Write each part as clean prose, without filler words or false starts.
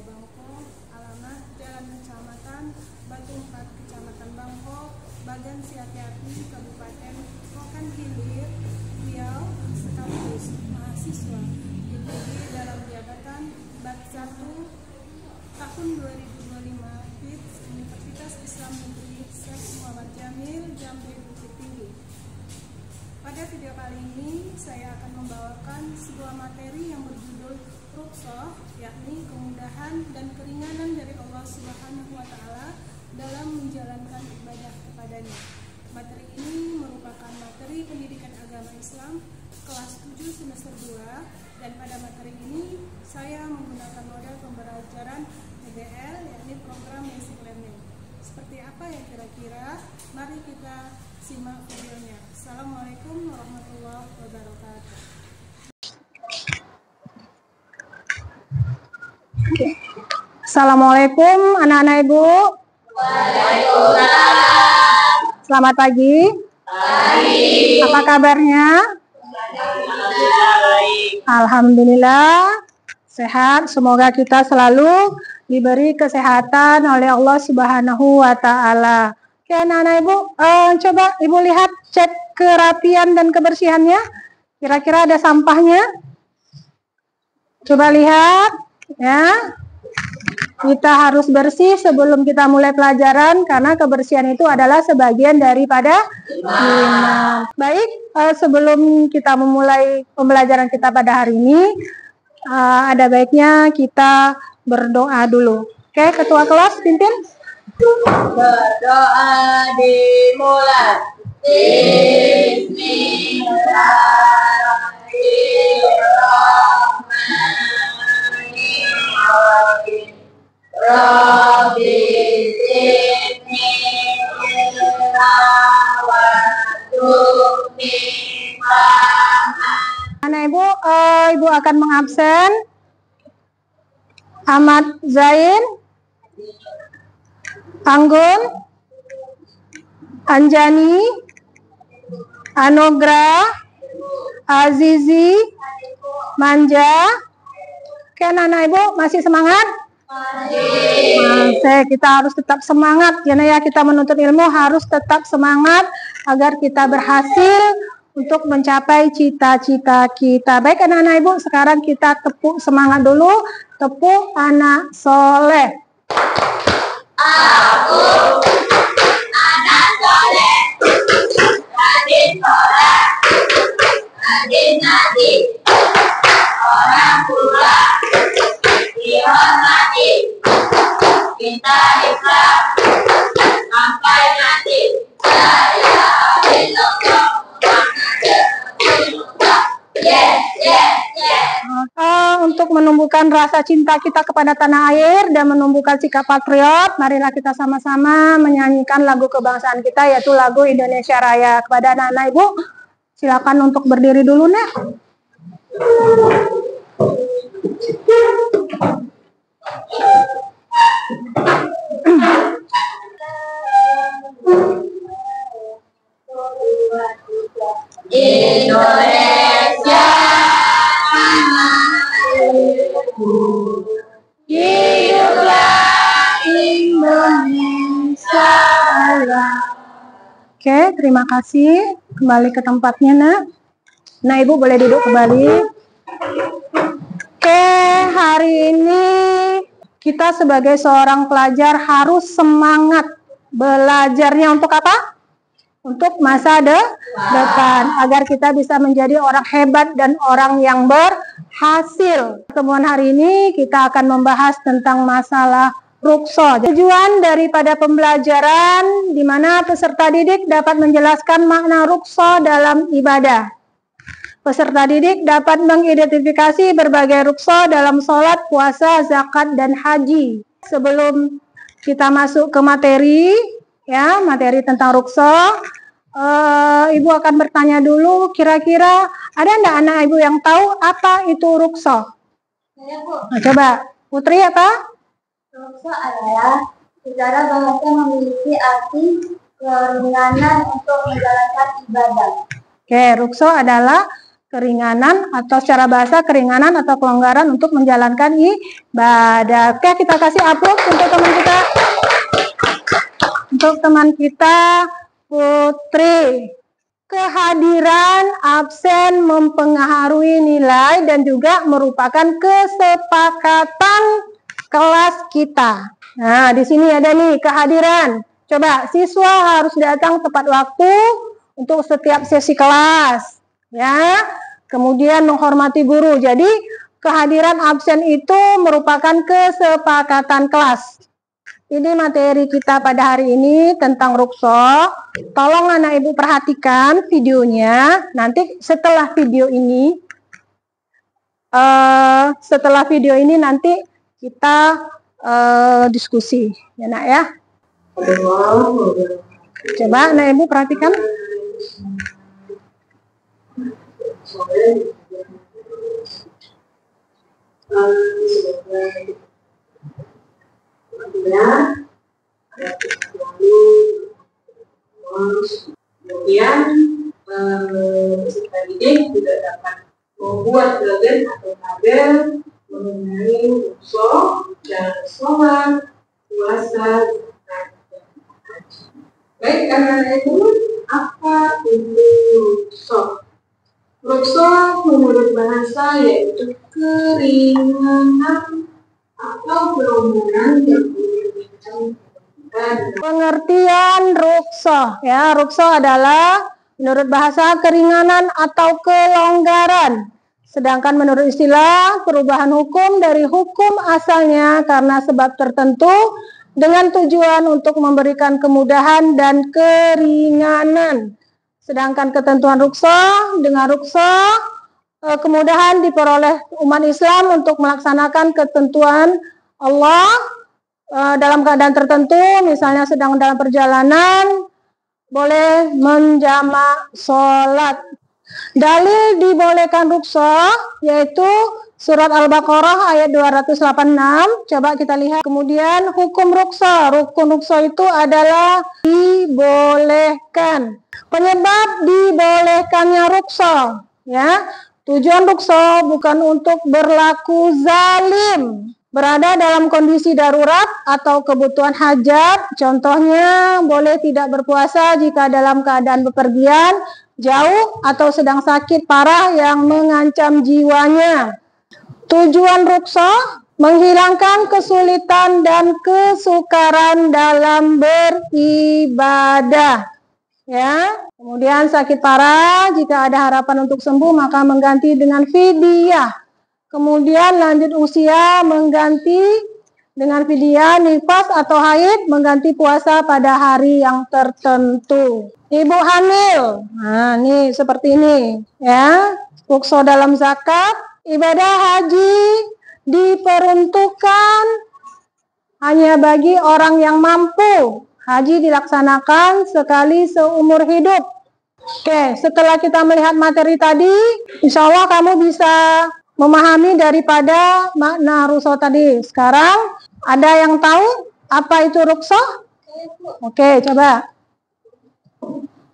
Bangko, alamat Jalan Kecamatan Batu 4, Kecamatan Bangko, Bagan Siapi-Api, Kabupaten Rokan Hilir, Riau, sekaligus mahasiswa dipilih dalam jabatan BAT 1 tahun 2025 FITS Universitas Islam Negeri Syekh Muhammad Jamil, Jambi, Bukit Tinggi. Pada video kali ini saya akan membawakan sebuah materi yang berjudul Rukhsah, yakni kemudahan dan keringanan dari Allah Subhanahu wa Ta'ala dalam menjalankan ibadah kepadanya. Materi ini merupakan materi pendidikan agama Islam kelas 7 semester 2, dan pada materi ini saya menggunakan model pembelajaran PBL, yakni program basic learning. Seperti apa ya kira-kira? Mari kita simak videonya. Assalamualaikum warahmatullahi wabarakatuh. Assalamualaikum anak-anak Ibu. Waalaikumsalam. Selamat pagi. Pagi. Apa kabarnya? Alhamdulillah sehat. Semoga kita selalu diberi kesehatan oleh Allah Subhanahu wa Ta'ala. Oke anak-anak Ibu, coba Ibu lihat, cek kerapian dan kebersihannya. Kira-kira ada sampahnya? Coba lihat ya. Kita harus bersih sebelum kita mulai pelajaran, karena kebersihan itu adalah sebagian daripada iman. Baik, sebelum kita memulai pembelajaran kita pada hari ini, ada baiknya kita berdoa dulu. Oke, ketua kelas pimpin. Berdoa dimulai. Bismillahirrahmanirrahim. Rabbi zidni ilma warzuqni fahman. Anak Ibu, Ibu akan mengabsen Ahmad Zain, Anggun, Anjani, Anugrah, Azizi, Manja. Oke anak-anak Ibu, masih semangat? Masih. Kita harus tetap semangat ya, kita menuntut ilmu harus tetap semangat agar kita berhasil untuk mencapai cita-cita kita. Baik anak-anak Ibu, sekarang kita tepuk semangat dulu. Tepuk anak soleh. Aku anak soleh, rajin sholat, rajin ngaji, orang tua dihormati, kita Islam sampai mati. La ilaha illallah Muhammadur Rasulullah. Yes, yes, yes. Untuk menumbuhkan rasa cinta kita kepada tanah air dan menumbuhkan sikap patriot, marilah kita sama-sama menyanyikan lagu kebangsaan kita, yaitu lagu Indonesia Raya. Kepada anak-anak Ibu, silakan untuk berdiri dulu nih. Indonesia hiduplah Indonesia Raya. Oke, terima kasih. Kembali ke tempatnya, Nak. Nah, Ibu boleh duduk kembali. Oke, hari ini kita sebagai seorang pelajar harus semangat belajarnya untuk apa? Untuk masa depan, agar kita bisa menjadi orang hebat dan orang yang berhasil. Pertemuan hari ini kita akan membahas tentang masalah rukhsah. Tujuan daripada pembelajaran di mana peserta didik dapat menjelaskan makna rukhsah dalam ibadah. Peserta didik dapat mengidentifikasi berbagai rukhsah dalam sholat, puasa, zakat, dan haji. Sebelum kita masuk ke materi, ya, materi tentang rukhsah, Ibu akan bertanya dulu, kira-kira ada enggak anak Ibu yang tahu apa itu rukhsah? Saya, Bu. Nah, coba, Putri apa? Rukhsah adalah secara bahasa memiliki arti keringanan untuk menjalankan ibadah. Oke, rukhsah adalah keringanan, atau secara bahasa keringanan atau kelonggaran untuk menjalankan ibadah. Oke, kita kasih upload untuk teman kita. Untuk teman kita Putri. Kehadiran absen mempengaruhi nilai dan juga merupakan kesepakatan kelas kita. Nah, di sini ada nih kehadiran. Coba, siswa harus datang tepat waktu untuk setiap sesi kelas. Ya, kemudian menghormati guru. Jadi, kehadiran absen itu merupakan kesepakatan kelas. Ini materi kita pada hari ini tentang rukso. Tolong anak ibu perhatikan videonya. Nanti setelah video ini, nanti kita diskusi, ya nak ya. Coba anak ibu perhatikan. Kemudian peserta didik juga dapat membuat gagan atau tabel mengenai rukso dan sholat, puasa, zakat, dan haji. Baik, karena itu apa itu rukso? Rukso menurut bahasa yaitu keringanan atau kelonggaran yang diberikan. Pengertian rukso, ya, rukso adalah menurut bahasa keringanan atau kelonggaran. Sedangkan menurut istilah perubahan hukum dari hukum asalnya karena sebab tertentu dengan tujuan untuk memberikan kemudahan dan keringanan. Sedangkan ketentuan rukso, dengan rukso kemudahan diperoleh umat Islam untuk melaksanakan ketentuan Allah dalam keadaan tertentu, misalnya sedang dalam perjalanan, boleh menjamak sholat. Dalil dibolehkan rukso yaitu surat Al-Baqarah ayat 286. Coba kita lihat. Kemudian hukum rukso. Rukun rukso itu adalah dibolehkan. Penyebab dibolehkannya rukso, ya. Tujuan rukso bukan untuk berlaku zalim. Berada dalam kondisi darurat atau kebutuhan hajat, contohnya boleh tidak berpuasa jika dalam keadaan bepergian jauh atau sedang sakit parah yang mengancam jiwanya. Tujuan rukso menghilangkan kesulitan dan kesukaran dalam beribadah. Ya, kemudian sakit parah jika ada harapan untuk sembuh maka mengganti dengan fidyah. Kemudian lanjut usia mengganti dengan fidyah, nifas atau haid mengganti puasa pada hari yang tertentu. Ibu hamil, nah ini seperti ini ya. Rukso dalam zakat, ibadah haji diperuntukkan hanya bagi orang yang mampu. Haji dilaksanakan sekali seumur hidup. Oke, setelah kita melihat materi tadi, insya Allah kamu bisa memahami daripada makna rukso tadi. Sekarang ada yang tahu apa itu rukso? Oke, coba.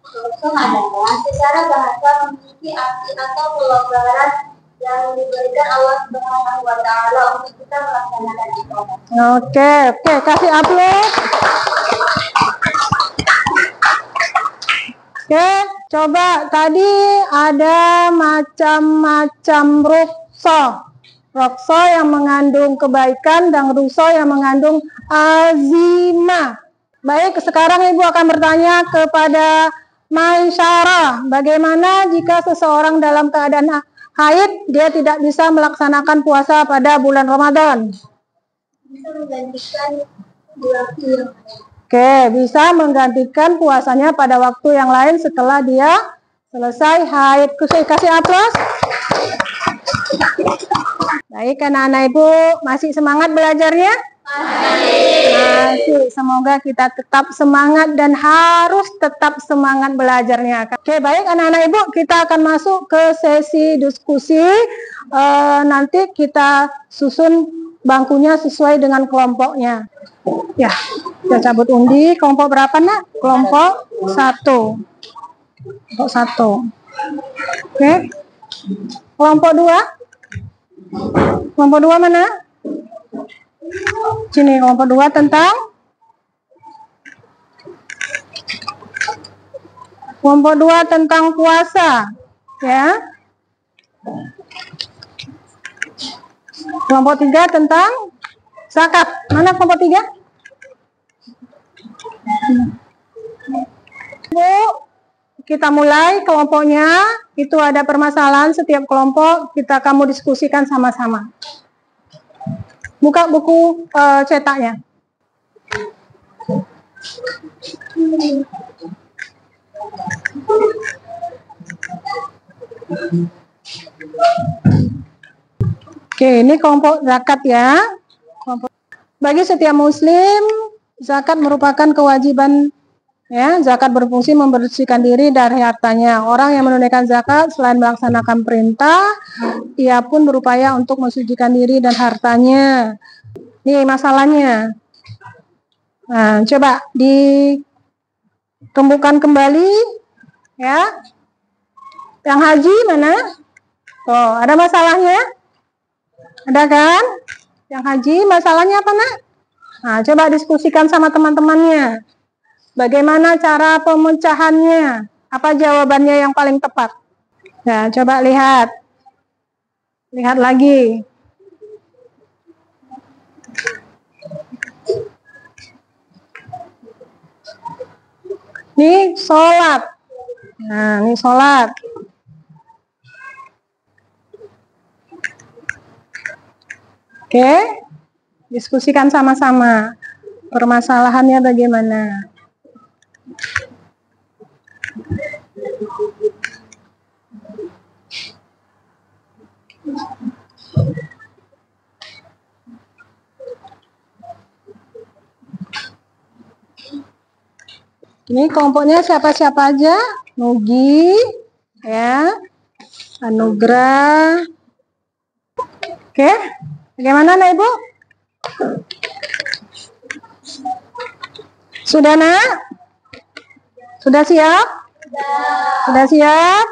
Rukso adalah secara bahasa memiliki arti atau kelonggaran yang diberikan Allah Subhanahu wa Ta'ala untuk kita melaksanakan ibadah. Oke, kasih upload. Oke, coba tadi ada macam-macam rukso. Rukso yang mengandung kebaikan dan rukso yang mengandung azimah. Baik, sekarang Ibu akan bertanya kepada Maisyarah, bagaimana jika seseorang dalam keadaan haid dia tidak bisa melaksanakan puasa pada bulan Ramadan? Bisa menggantikan waktu yang lain. Oke, bisa menggantikan puasanya pada waktu yang lain setelah dia selesai haid. Kasih aplaus. Baik, anak-anak Ibu masih semangat belajarnya? Masih. Semoga kita tetap semangat dan harus tetap semangat belajarnya. Oke, baik anak-anak Ibu, kita akan masuk ke sesi diskusi. Nanti kita susun bangkunya sesuai dengan kelompoknya. Ya, kita cabut undi. Kelompok berapa nak? Kelompok 1. Kelompok 1. Oke. Kelompok 2? Kelompok 2 mana? Sini, kelompok 2 tentang kelompok 2 tentang puasa, ya. Kelompok 3 tentang zakat. Mana kelompok 3? Bu, kita mulai kelompoknya. Itu ada permasalahan setiap kelompok, kamu diskusikan sama-sama. Buka buku cetaknya. Oke, ini kelompok zakat ya. Bagi setiap muslim, zakat merupakan kewajiban ya. Zakat berfungsi membersihkan diri dari hartanya. Orang yang menunaikan zakat selain melaksanakan perintah, ia pun berupaya untuk mensucikan diri dan hartanya. Ini masalahnya. Nah, coba ditumbuhkan kembali ya. Yang haji mana? Oh, ada masalahnya? Ada kan? Yang haji masalahnya apa, Nak? Nah, coba diskusikan sama teman-temannya. Bagaimana cara pemecahannya? Apa jawabannya yang paling tepat? Nah, coba lihat. Lihat lagi. Ini sholat. Nah, ini sholat. Oke, diskusikan sama-sama. Permasalahannya bagaimana? Ini kelompoknya siapa-siapa aja? Nugi, ya, Anugrah. Oke, bagaimana, Nak, Ibu? Sudah, Nak? Sudah siap? Sudah siap?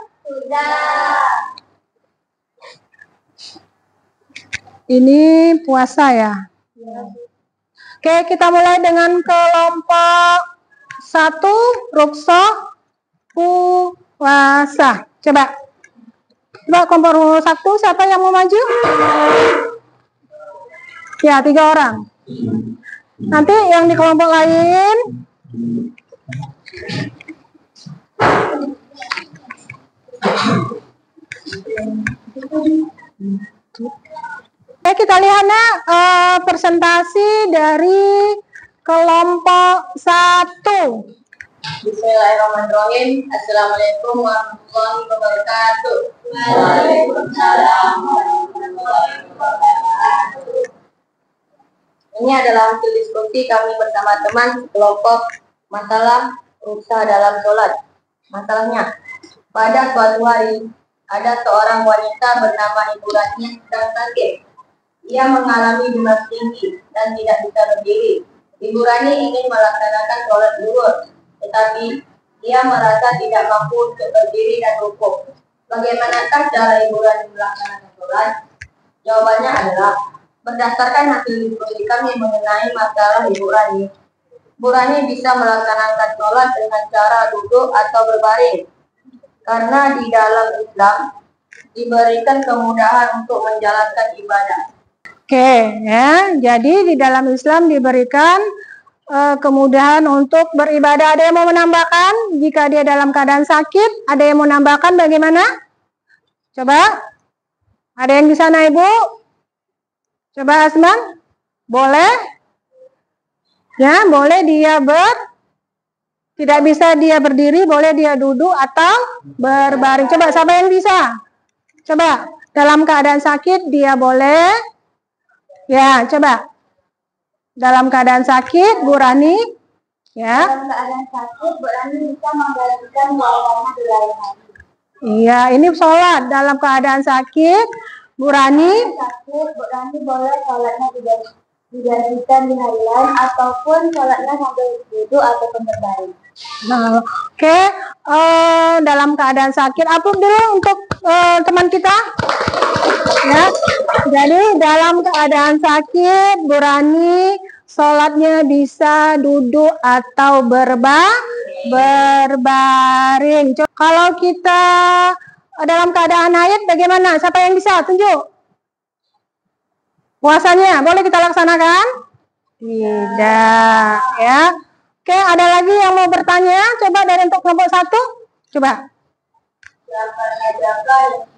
Ini puasa ya? Oke, kita mulai dengan kelompok 1, rukso puasa. Coba kelompok 1, siapa yang mau maju? Ya, 3 orang. Nanti yang di kelompok lain kita lihat, Nak, presentasi dari kelompok 1. Bismillahirrahmanirrahim. Assalamualaikum warahmatullahi wabarakatuh. Waalaikumsalam warahmatullahi wabarakatuh. Ini adalah hasil diskusi kami bersama teman kelompok masalah rukhsah dalam sholat. Masalahnya, pada suatu hari ada seorang wanita bernama Ibu Ratnya sedang sakit. Ia mengalami demam tinggi dan tidak bisa berdiri. Ibu Rani ingin melaksanakan sholat zuhur, tetapi ia merasa tidak mampu untuk berdiri dan rukuk. Bagaimanakah cara Ibu Rani melaksanakan sholat? Jawabannya adalah berdasarkan hasil diskusi kami mengenai masalah Ibu Rani. Ibu Rani bisa melaksanakan sholat dengan cara duduk atau berbaring, karena di dalam Islam diberikan kemudahan untuk menjalankan ibadah. Oke, ya. Jadi di dalam Islam diberikan kemudahan untuk beribadah. Ada yang mau menambahkan? Jika dia dalam keadaan sakit, ada yang mau menambahkan bagaimana? Coba. Ada yang di sana, Ibu? Coba, Asman. Boleh? Ya, boleh dia tidak bisa dia berdiri, boleh dia duduk atau berbaring. Coba, siapa yang bisa? Coba, dalam keadaan sakit dia boleh. Ya, coba. Dalam keadaan sakit, Bu Rani, ya. Dalam keadaan sakit, Bu Rani bisa menggantikan sholatnya di lain hari. Iya, ini sholat dalam keadaan sakit, Bu Rani. Sakit, Bu Rani boleh sholatnya digantikan di hari lain ataupun sholatnya sambil duduk ataupun berbaring. Nah, oke. Dalam keadaan sakit, apa dulu untuk teman kita? Ya, jadi dalam keadaan sakit, Bu Rani, sholatnya bisa duduk atau berbaring. Kalau kita dalam keadaan haid, bagaimana? Siapa yang bisa? Tunjuk. Puasanya boleh kita laksanakan? Tidak, ya. Oke, ada lagi yang mau bertanya? Coba dari untuk kelompok 1. Coba. Siapa saja yang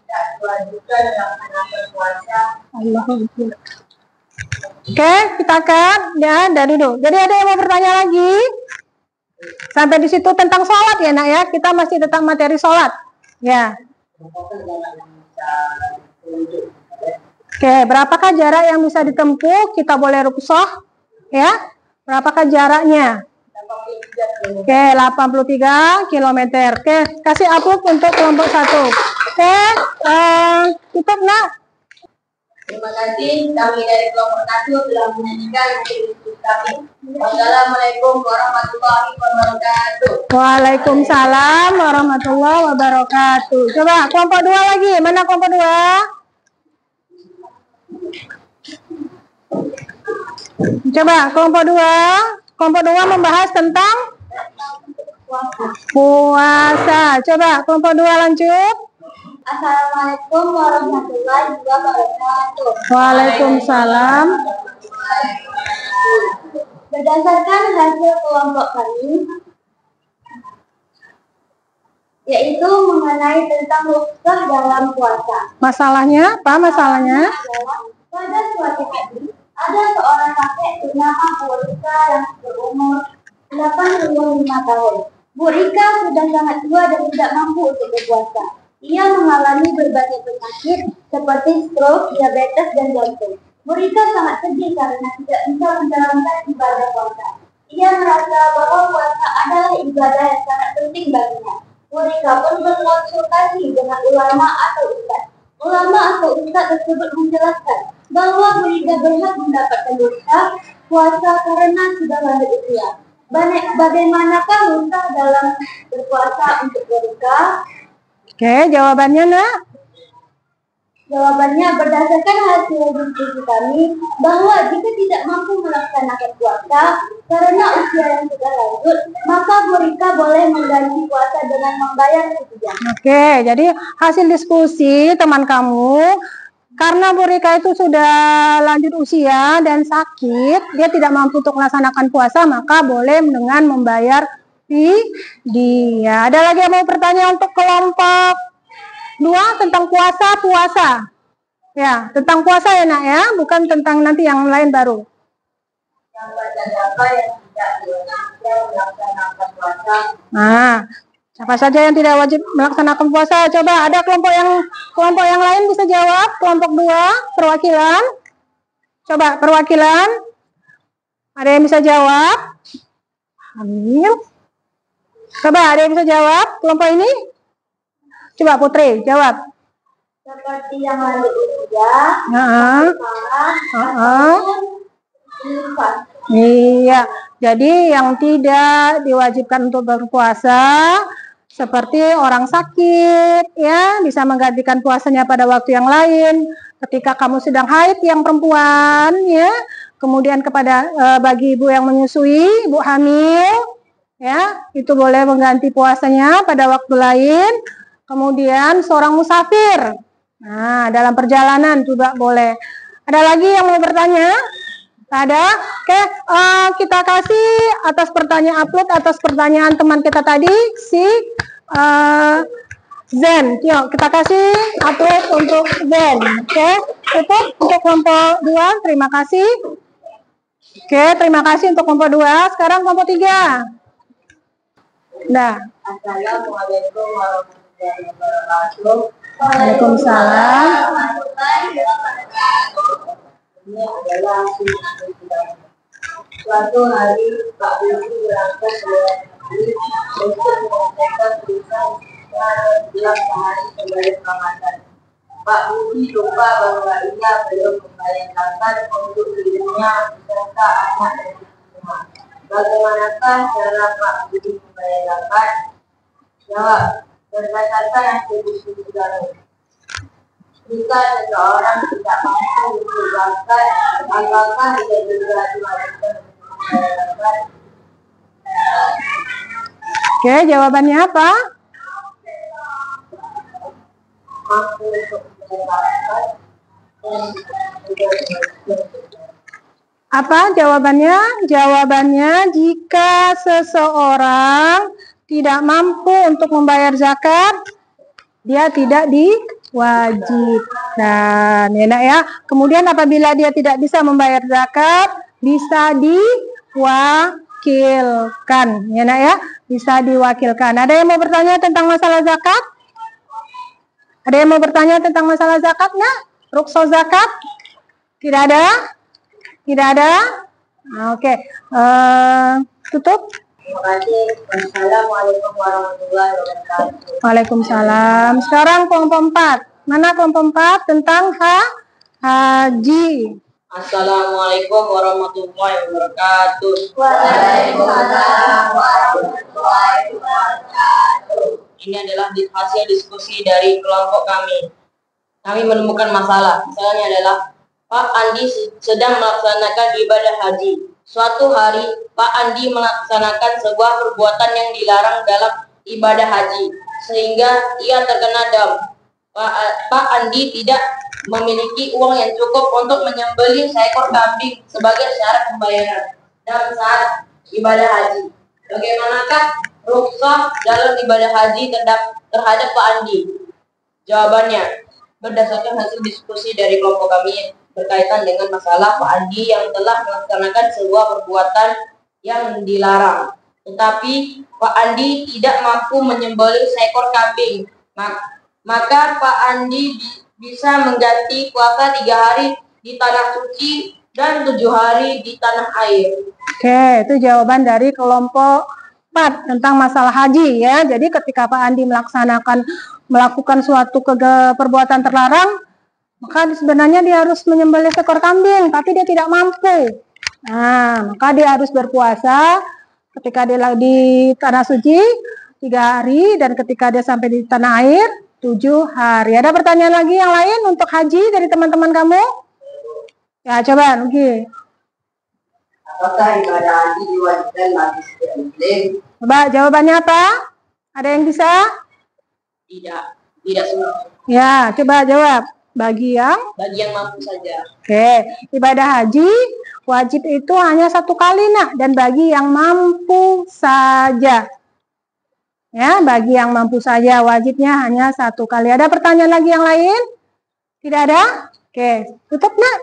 tidak diwajibkan melaksanakan puasa? Oke, kita cut ya dari dulu. Jadi ada yang mau bertanya lagi? Sampai di situ tentang sholat ya nak ya. Kita masih tentang materi sholat. Ya. Oke, berapakah jarak yang bisa ditempuh? Kita boleh rukhsah ya. Berapakah jaraknya? Oke, 83 km. Oke, kasih upload untuk kelompok 1. Oke, tutup nak. Terima kasih, kami dari kelompok 1 telah menyanyikan diskusi kami. Wassalamualaikum warahmatullahi wabarakatuh. Waalaikumsalam warahmatullahi wabarakatuh. Coba kelompok 2 lagi. Mana kelompok 2? Coba kelompok 2. Kelompok 2 membahas tentang puasa. Coba kelompok 2 lanjut. Assalamualaikum warahmatullahi wabarakatuh. Waalaikumsalam. Berdasarkan hasil kelompok kami, yaitu mengenai tentang rukhsah dalam puasa. Masalahnya apa masalahnya? Pada suatu hari, ada seorang kakek bernama Bu Rika yang berumur 85 tahun. Bu Rika sudah sangat tua dan tidak mampu untuk berpuasa. Ia mengalami berbagai penyakit seperti stroke, diabetes, dan jantung. Bu Rika sangat sedih karena tidak bisa menjalankan ibadah puasa. Ia merasa bahwa puasa adalah ibadah yang sangat penting baginya. Bu Rika pun berkonsultasi dengan ulama atau ustaz. Ulama atau ustaz tersebut menjelaskan bahwa Bu Rika berhak mendapatkan dosa puasa karena sudah lanjut usia. Bagaimanakah dosa dalam berpuasa untuk Bu Rika? Oke, jawabannya nak? Jawabannya berdasarkan hasil diskusi kami bahwa jika tidak mampu melaksanakan puasa karena usia yang sudah lanjut, maka Bu Rika boleh mengganti puasa dengan membayar fidyah. Oke, jadi hasil diskusi teman kamu, karena Bu Rika itu sudah lanjut usia dan sakit, dia tidak mampu untuk melaksanakan puasa, maka boleh dengan membayar fidyah. Ada lagi yang mau bertanya untuk kelompok 2 tentang puasa? Ya, tentang puasa ya nak ya, bukan tentang nanti yang lain baru. Siapa yang tidak diwajibkan melaksanakan puasa? Nah, siapa saja yang tidak wajib melaksanakan puasa? Coba ada kelompok yang lain bisa jawab. Kelompok 2 perwakilan. Coba perwakilan. Ada yang bisa jawab? Amin. Coba ada yang bisa jawab kelompok ini? Coba Putri jawab. Seperti yang lanjut usia, Iya, jadi yang tidak diwajibkan untuk berpuasa seperti orang sakit ya, bisa menggantikan puasanya pada waktu yang lain. Ketika kamu sedang haid yang perempuan ya, kemudian kepada bagi ibu yang menyusui, ibu hamil ya, itu boleh mengganti puasanya pada waktu lain. Kemudian seorang musafir, nah dalam perjalanan juga boleh. Ada lagi yang mau bertanya? Ada? Oke, kita kasih atas pertanyaan teman kita tadi si Zen. Yuk kita kasih upload untuk Zen. Oke, tutup untuk kelompok 2. Terima kasih. Oke, terima kasih untuk kelompok 2. Sekarang kelompok 3. Nah. Assalamualaikum warahmatullahi wabarakatuh. Waalaikumsalam. Ini adalah suatu hari Pak Budi berangkat untuk menyampaikan tulisan jelas sehari sebelum Ramadan. Pak Budi lupa bahwa ia belum membayar zakat untuk dirinya beserta anak dan istrinya. Bagaimanakah cara Pak Budi membayar zakat? Jawab, berdasarkan hasil diskusi kami. Jika seseorang tidak mampu memberi zakat, apakah ia juga diwajibkan membayar zakat? Oke, jawabannya apa? Mampu untuk membayar zakat dan juga diwajibkan. Apa jawabannya? Jawabannya jika seseorang tidak mampu untuk membayar zakat, dia tidak diwajibkan. Ya, nak ya. Kemudian apabila dia tidak bisa membayar zakat, bisa diwakilkan. Ya, nak ya. Bisa diwakilkan. Ada yang mau bertanya tentang masalah zakat? Ada yang mau bertanya tentang masalah zakat, nak? Rukhsah zakat? Tidak ada? Tidak ada? Oke. Tutup. Terima kasih. Wassalamualaikum warahmatullahi wabarakatuh. Waalaikumsalam. Sekarang kelompok 4. Mana kelompok 4 tentang haji? Assalamualaikum warahmatullahi wabarakatuh. Waalaikumsalam warahmatullahi wabarakatuh. Ini adalah hasil diskusi dari kelompok kami. Kami menemukan masalah. Masalahnya adalah Pak Andi sedang melaksanakan ibadah haji. Suatu hari, Pak Andi melaksanakan sebuah perbuatan yang dilarang dalam ibadah haji, sehingga ia terkena dam. Pak Andi tidak memiliki uang yang cukup untuk menyembelih seekor kambing sebagai syarat pembayaran dam saat ibadah haji. Bagaimanakah rukhsah dalam ibadah haji terhadap Pak Andi? Jawabannya, berdasarkan hasil diskusi dari kelompok kami berkaitan dengan masalah Pak Andi yang telah melaksanakan sebuah perbuatan yang dilarang. Tetapi Pak Andi tidak mampu menyembelih seekor kambing. Maka Pak Andi bisa mengganti puasa 3 hari di tanah suci dan 7 hari di tanah air. Oke, itu jawaban dari kelompok 4 tentang masalah haji ya. Jadi ketika Pak Andi melakukan suatu perbuatan terlarang, maka sebenarnya dia harus menyembelih seekor kambing, tapi dia tidak mampu. Nah, maka dia harus berpuasa ketika dia di tanah suci 3 hari dan ketika dia sampai di tanah air 7 hari. Ada pertanyaan lagi yang lain untuk haji dari teman-teman kamu? Ya, coba Nugi. Apakah ibadah haji diwajibkan bagi setiap muslim? Coba jawabannya apa? Ada yang bisa? Tidak semua. Ya, coba jawab. Bagi yang mampu saja. Oke, ibadah haji wajib itu hanya 1 kali, nak, dan bagi yang mampu saja. Ya, bagi yang mampu saja wajibnya hanya 1 kali. Ada pertanyaan lagi yang lain? Tidak ada? Oke, tutup, nak.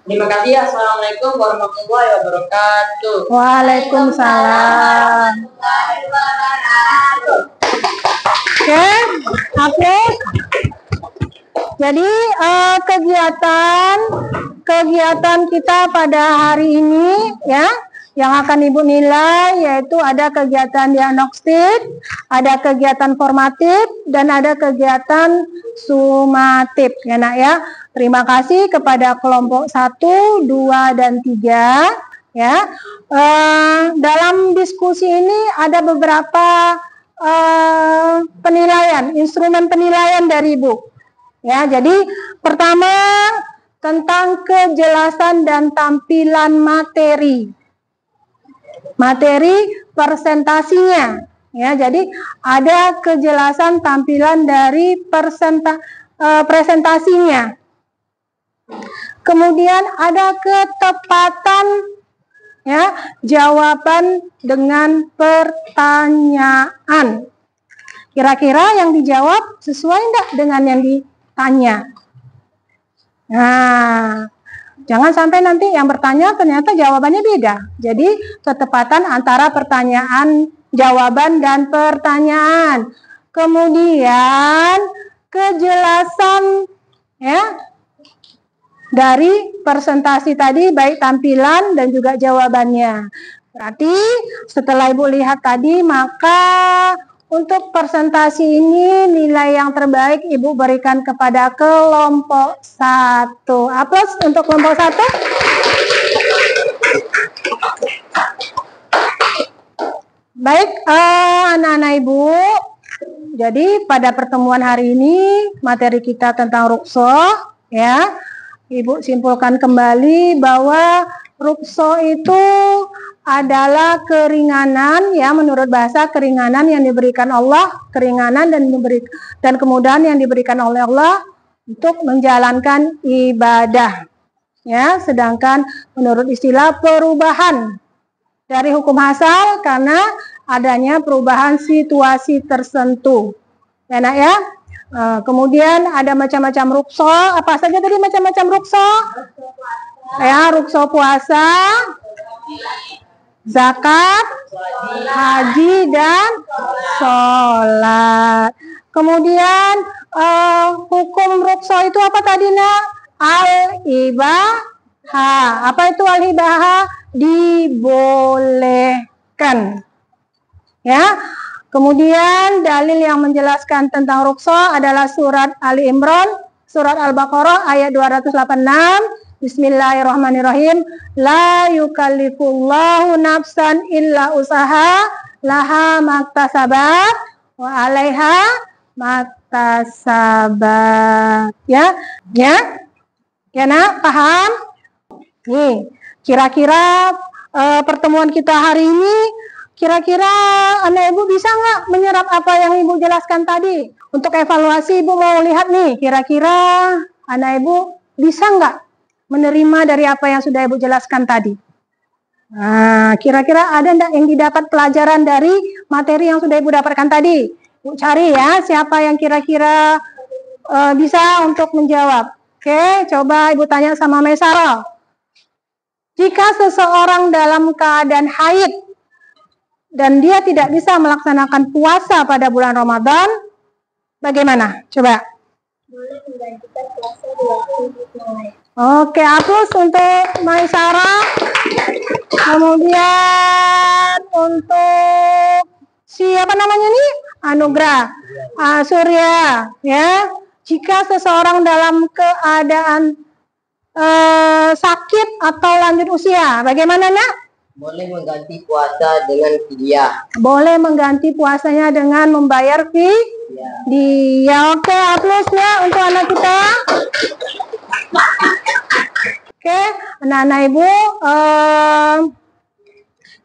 Terima kasih. Assalamualaikum warahmatullahi wabarakatuh. Waalaikumsalam. Oke, upload. Jadi kegiatan kita pada hari ini ya, yang akan Ibu nilai yaitu ada kegiatan diagnostik, ada kegiatan formatif, dan ada kegiatan sumatif ya, nak ya. Terima kasih kepada kelompok 1, 2, dan 3 ya. Dalam diskusi ini ada beberapa penilaian, instrumen penilaian dari Ibu. Ya, jadi pertama tentang kejelasan dan tampilan materi. Materi presentasinya. Ya, jadi ada kejelasan tampilan dari presentasinya. Kemudian ada ketepatan ya, jawaban dengan pertanyaan. Kira-kira yang dijawab sesuai enggak dengan yang ditanya? Nah, jangan sampai nanti yang bertanya ternyata jawabannya beda. Jadi, ketepatan antara pertanyaan, jawaban, dan pertanyaan. Kemudian, kejelasan ya dari presentasi tadi, baik tampilan dan juga jawabannya. Berarti setelah Ibu lihat tadi, maka untuk presentasi ini nilai yang terbaik Ibu berikan kepada kelompok 1. Aplaus untuk kelompok 1. Baik, anak-anak Ibu, Jadi pada pertemuan hari ini materi kita tentang rukso, ya. Ibu simpulkan kembali bahwa rukso itu adalah keringanan, ya, menurut bahasa keringanan yang diberikan Allah, keringanan dan kemudahan yang diberikan oleh Allah untuk menjalankan ibadah, ya. Sedangkan menurut istilah perubahan dari hukum asal karena adanya perubahan situasi tertentu, ya nak ya. Kemudian ada macam-macam rukso. Apa saja tadi macam-macam rukso? Ya, rukso puasa, zakat, haji, dan sholat. Kemudian hukum rukso itu apa tadi nak? Al-ibaha. Apa itu al-ibaha? Dibolehkan. Ya. Kemudian dalil yang menjelaskan tentang rukso adalah surat Ali Imran, surat Al-Baqarah ayat 286. Bismillahirrahmanirrahim. La yukallifullahu nafsan illa usaha laha maktasabat wa alaiha maktasabat. Ya, ya, ya nak, paham? Nih, kira-kira pertemuan kita hari ini, kira-kira anak ibu bisa nggak menyerap apa yang ibu jelaskan tadi? Untuk evaluasi ibu mau lihat nih, kira-kira anak ibu bisa nggak menerima dari apa yang sudah ibu jelaskan tadi? Nah, kira-kira ada enggak yang didapat pelajaran dari materi yang sudah ibu dapatkan tadi? Ibu cari ya, siapa yang kira-kira bisa untuk menjawab. Oke, coba ibu tanya sama Maisara. Jika seseorang dalam keadaan haid dan dia tidak bisa melaksanakan puasa pada bulan Ramadan, bagaimana? Coba. Boleh menggantikan puasa di waktu yang lain. Oke, hapus untuk Maisara. Kemudian untuk siapa namanya nih? Anugrah. Surya, ya. Jika seseorang dalam keadaan sakit atau lanjut usia, bagaimana nak? Boleh mengganti puasa dengan fidyah. Boleh mengganti puasanya dengan membayar fidyah. Oke, hapusnya untuk anak kita. Oke, anak-anak ibu,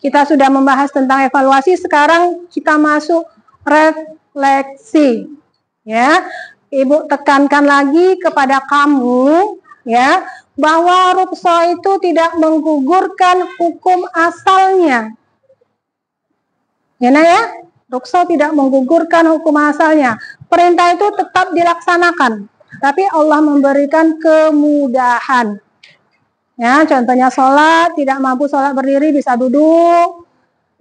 kita sudah membahas tentang evaluasi. Sekarang kita masuk refleksi. Ya, ibu tekankan lagi kepada kamu, ya, bahwa rukso itu tidak menggugurkan hukum asalnya. Ya, nah ya, rukso tidak menggugurkan hukum asalnya. Perintah itu tetap dilaksanakan, tapi Allah memberikan kemudahan. Ya, contohnya sholat, tidak mampu sholat berdiri bisa duduk.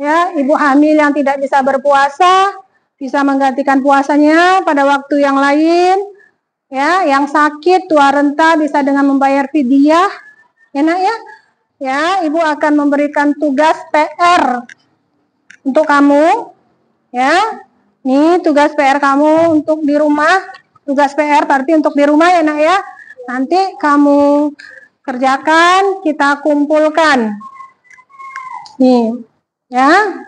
Ya, ibu hamil yang tidak bisa berpuasa bisa menggantikan puasanya pada waktu yang lain. Ya, yang sakit, tua renta bisa dengan membayar fidyah. Ya, nak ya. Ya, ibu akan memberikan tugas PR untuk kamu. Ya, nih tugas PR kamu untuk di rumah. Tugas PR berarti untuk di rumah ya, nak ya. Nanti kamu kerjakan, kita kumpulkan. Nih, ya.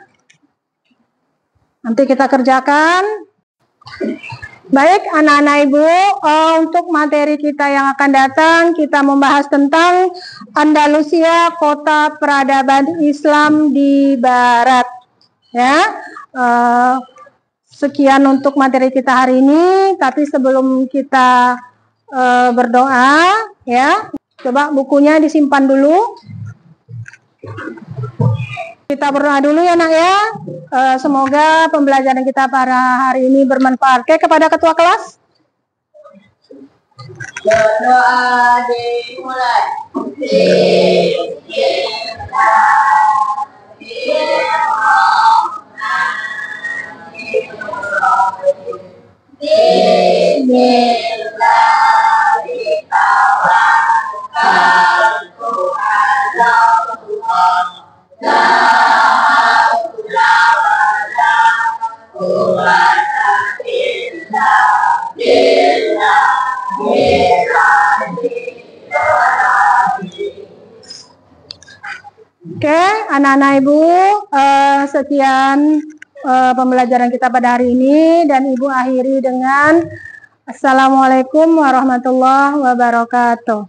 Nanti kita kerjakan. Baik, anak-anak ibu, untuk materi kita yang akan datang, kita membahas tentang Andalusia, kota peradaban Islam di Barat. Ya, sekian untuk materi kita hari ini. Tapi sebelum kita berdoa, ya. Coba bukunya disimpan dulu. Kita berdoa dulu ya nak ya. Semoga pembelajaran kita pada hari ini bermanfaat. Oke, kepada ketua kelas. Berdoa dimulai. Oke, anak-anak ibu, sekian pembelajaran kita pada hari ini, dan Ibu akhiri dengan Assalamualaikum warahmatullahi wabarakatuh.